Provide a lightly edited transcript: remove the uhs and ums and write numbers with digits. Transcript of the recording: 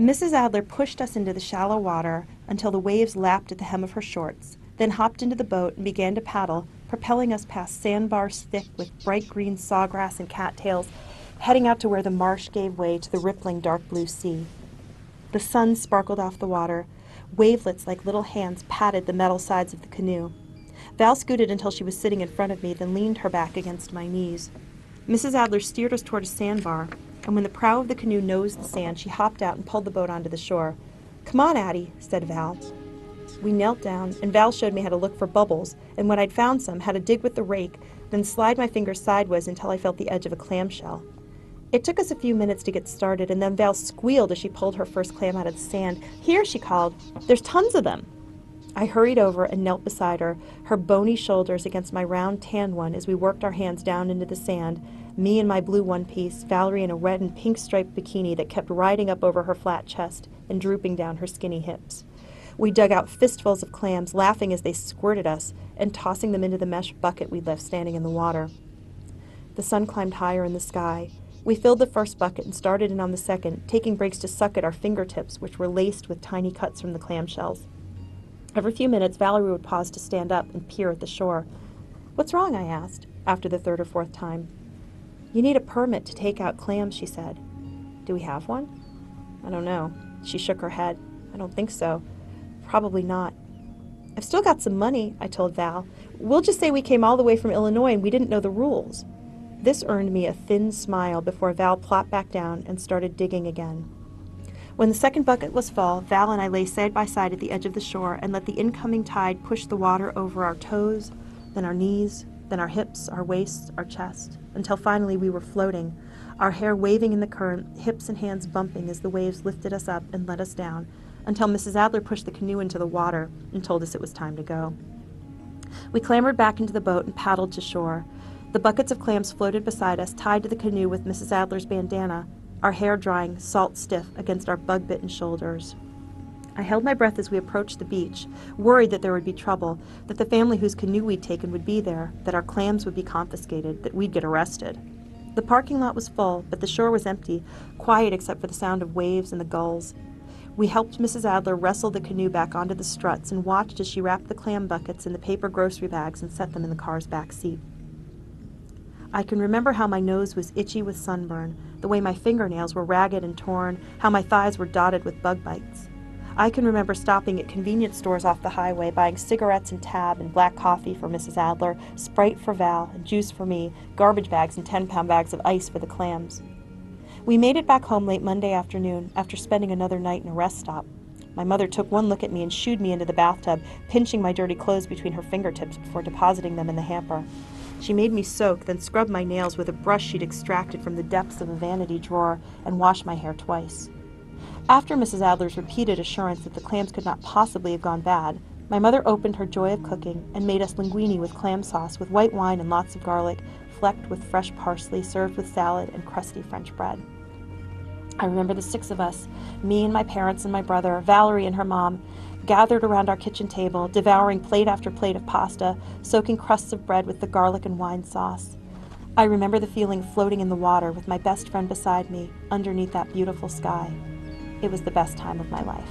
Mrs. Adler pushed us into the shallow water until the waves lapped at the hem of her shorts, then hopped into the boat and began to paddle, propelling us past sandbars thick with bright green sawgrass and cattails, heading out to where the marsh gave way to the rippling dark blue sea. The sun sparkled off the water. Wavelets like little hands patted the metal sides of the canoe. Val scooted until she was sitting in front of me, then leaned her back against my knees. Mrs. Adler steered us toward a sandbar, and when the prow of the canoe nosed the sand, she hopped out and pulled the boat onto the shore. "Come on, Addie," said Val. We knelt down, and Val showed me how to look for bubbles, and when I'd found some, how to dig with the rake, then slide my fingers sideways until I felt the edge of a clamshell. It took us a few minutes to get started, and then Val squealed as she pulled her first clam out of the sand. "Here," she called. "There's tons of them." I hurried over and knelt beside her, her bony shoulders against my round tan one as we worked our hands down into the sand, me in my blue one-piece, Valerie in a red and pink striped bikini that kept riding up over her flat chest and drooping down her skinny hips. We dug out fistfuls of clams, laughing as they squirted us, and tossing them into the mesh bucket we'd left standing in the water. The sun climbed higher in the sky. We filled the first bucket and started in on the second, taking breaks to suck at our fingertips, which were laced with tiny cuts from the clamshells. Every few minutes, Valerie would pause to stand up and peer at the shore. "What's wrong?" I asked, after the third or fourth time. "You need a permit to take out clams," she said. "Do we have one?" "I don't know." She shook her head. "I don't think so. Probably not." "I've still got some money," I told Val. "We'll just say we came all the way from Illinois and we didn't know the rules." This earned me a thin smile before Val plopped back down and started digging again. When the second bucket was full, Val and I lay side by side at the edge of the shore and let the incoming tide push the water over our toes, then our knees, then our hips, our waists, our chest, until finally we were floating, our hair waving in the current, hips and hands bumping as the waves lifted us up and let us down, until Mrs. Adler pushed the canoe into the water and told us it was time to go. We clambered back into the boat and paddled to shore. The buckets of clams floated beside us, tied to the canoe with Mrs. Adler's bandana, our hair drying salt-stiff against our bug-bitten shoulders. I held my breath as we approached the beach, worried that there would be trouble, that the family whose canoe we'd taken would be there, that our clams would be confiscated, that we'd get arrested. The parking lot was full, but the shore was empty, quiet except for the sound of waves and the gulls. We helped Mrs. Adler wrestle the canoe back onto the struts and watched as she wrapped the clam buckets in the paper grocery bags and set them in the car's back seat. I can remember how my nose was itchy with sunburn, the way my fingernails were ragged and torn, how my thighs were dotted with bug bites. I can remember stopping at convenience stores off the highway, buying cigarettes and tab and black coffee for Mrs. Adler, Sprite for Val, and juice for me, garbage bags and 10-pound bags of ice for the clams. We made it back home late Monday afternoon after spending another night in a rest stop. My mother took one look at me and shooed me into the bathtub, pinching my dirty clothes between her fingertips before depositing them in the hamper. She made me soak, then scrub my nails with a brush she'd extracted from the depths of a vanity drawer and wash my hair twice. After Mrs. Adler's repeated assurance that the clams could not possibly have gone bad, my mother opened her joy of cooking and made us linguine with clam sauce with white wine and lots of garlic, flecked with fresh parsley, served with salad and crusty French bread. I remember the 6 of us, me and my parents and my brother, Valerie and her mom, gathered around our kitchen table, devouring plate after plate of pasta, soaking crusts of bread with the garlic and wine sauce. I remember the feeling of floating in the water with my best friend beside me, underneath that beautiful sky. It was the best time of my life.